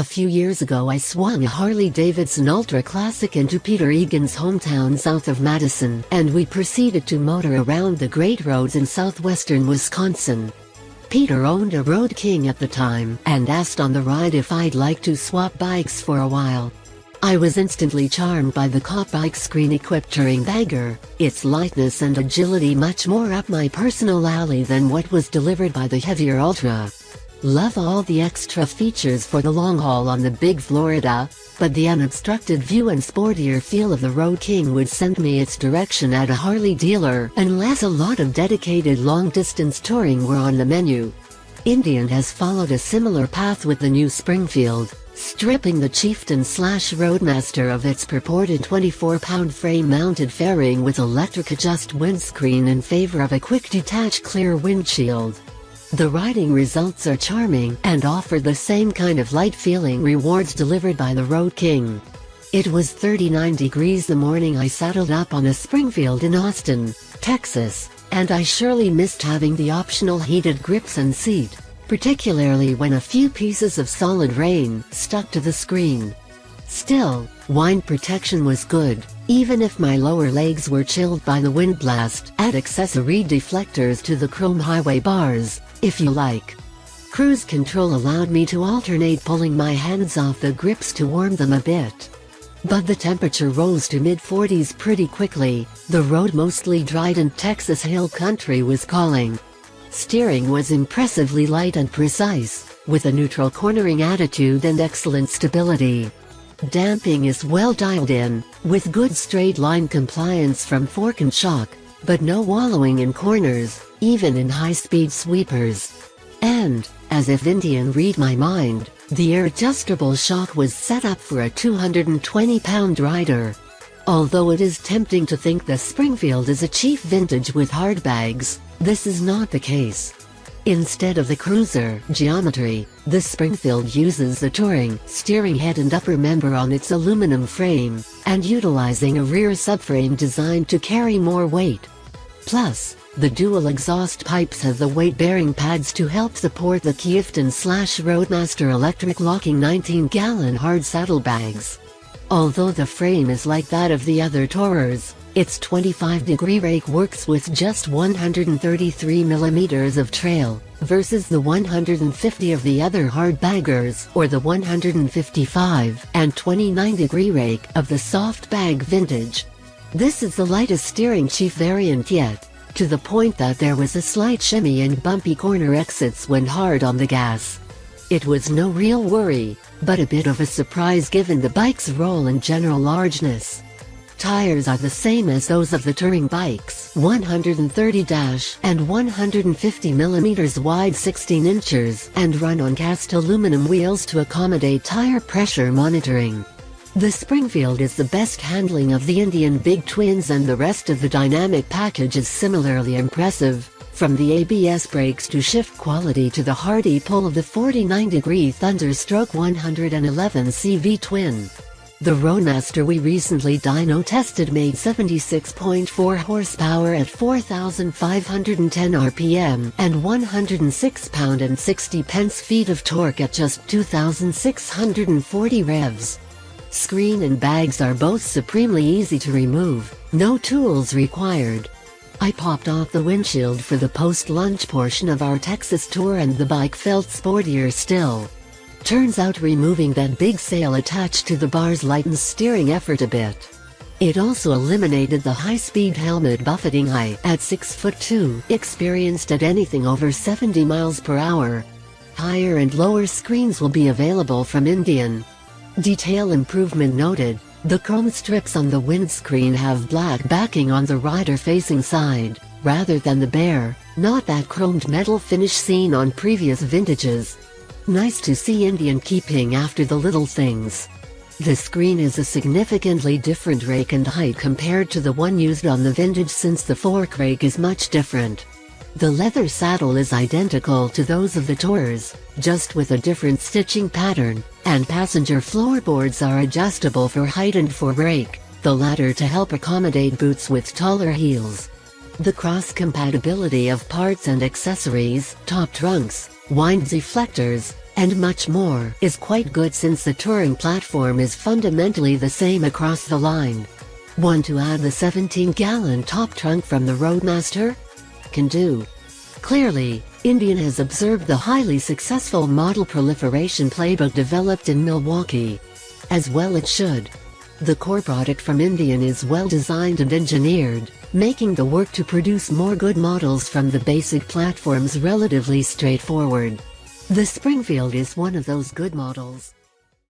A few years ago I swung a Harley-Davidson Ultra Classic into Peter Egan's hometown south of Madison, and we proceeded to motor around the great roads in southwestern Wisconsin. Peter owned a Road King at the time, and asked on the ride if I'd like to swap bikes for a while. I was instantly charmed by the cop bike screen-equipped touring bagger, its lightness and agility much more up my personal alley than what was delivered by the heavier Ultra. Love all the extra features for the long haul on the big Florida, but the unobstructed view and sportier feel of the Road King would send me its direction at a Harley dealer unless a lot of dedicated long-distance touring were on the menu. Indian has followed a similar path with the new Springfield, stripping the Chieftain/Roadmaster of its purported 24-pound frame-mounted fairing with electric adjust windscreen in favor of a quick detach clear windshield. The riding results are charming and offer the same kind of light-feeling rewards delivered by the Road King. It was 39 degrees the morning I saddled up on a Springfield in Austin, Texas, and I surely missed having the optional heated grips and seat, particularly when a few pieces of solid rain stuck to the screen. Still, wind protection was good, even if my lower legs were chilled by the wind blast. Add accessory deflectors to the chrome highway bars, if you like. Cruise control allowed me to alternate pulling my hands off the grips to warm them a bit. But the temperature rose to mid-40s pretty quickly. The road mostly dried and Texas hill country was calling. Steering was impressively light and precise, with a neutral cornering attitude and excellent stability. Damping is well dialed in, with good straight-line compliance from fork and shock, but no wallowing in corners, even in high-speed sweepers. And, as if Indian read my mind, the air-adjustable shock was set up for a 220-pound rider. Although it is tempting to think the Springfield is a cheap vintage with hard bags, this is not the case. Instead of the cruiser geometry, the Springfield uses the touring steering head and upper member on its aluminum frame, and utilizing a rear subframe designed to carry more weight. Plus, the dual exhaust pipes have the weight-bearing pads to help support the Chieftain/Roadmaster electric locking 19-gallon hard saddlebags. Although the frame is like that of the other Tourers, its 25-degree rake works with just 133 mm of trail, versus the 150 of the other hard baggers or the 155 and 29-degree rake of the soft bag vintage. This is the lightest steering Chief variant yet, to the point that there was a slight shimmy and bumpy corner exits when hard on the gas. It was no real worry, but a bit of a surprise given the bike's roll and general largeness. Tires are the same as those of the touring bikes, 130- and 150 mm wide 16 inches, and run on cast aluminum wheels to accommodate tire pressure monitoring. The Springfield is the best handling of the Indian Big Twins, and the rest of the dynamic package is similarly impressive, from the ABS brakes to shift quality to the hardy pull of the 49-degree Thunderstroke 111 CV twin. The Roadmaster we recently dyno tested made 76.4 horsepower at 4,510 RPM and 106 pound and 60 pence-feet of torque at just 2,640 revs. Screen and bags are both supremely easy to remove, no tools required. I popped off the windshield for the post-lunch portion of our Texas tour and the bike felt sportier still. Turns out removing that big sail attached to the bars lightens steering effort a bit. It also eliminated the high-speed helmet buffeting I, at 6'2", experienced at anything over 70 miles per hour. Higher and lower screens will be available from Indian. Detail improvement noted. The chrome strips on the windscreen have black backing on the rider-facing side, rather than the bare, not that chromed metal finish seen on previous vintages. Nice to see Indian keeping after the little things. The screen is a significantly different rake and height compared to the one used on the vintage, since the fork rake is much different. The leather saddle is identical to those of the Tourers, just with a different stitching pattern, and passenger floorboards are adjustable for height and for rake, the latter to help accommodate boots with taller heels. The cross-compatibility of parts and accessories, top trunks, wind deflectors, and much more is quite good since the touring platform is fundamentally the same across the line. Want to add the 17-gallon top trunk from the Roadmaster? Can do. Clearly, Indian has observed the highly successful model proliferation playbook developed in Milwaukee. As well it should. The core product from Indian is well designed and engineered, making the work to produce more good models from the basic platforms relatively straightforward. The Springfield is one of those good models.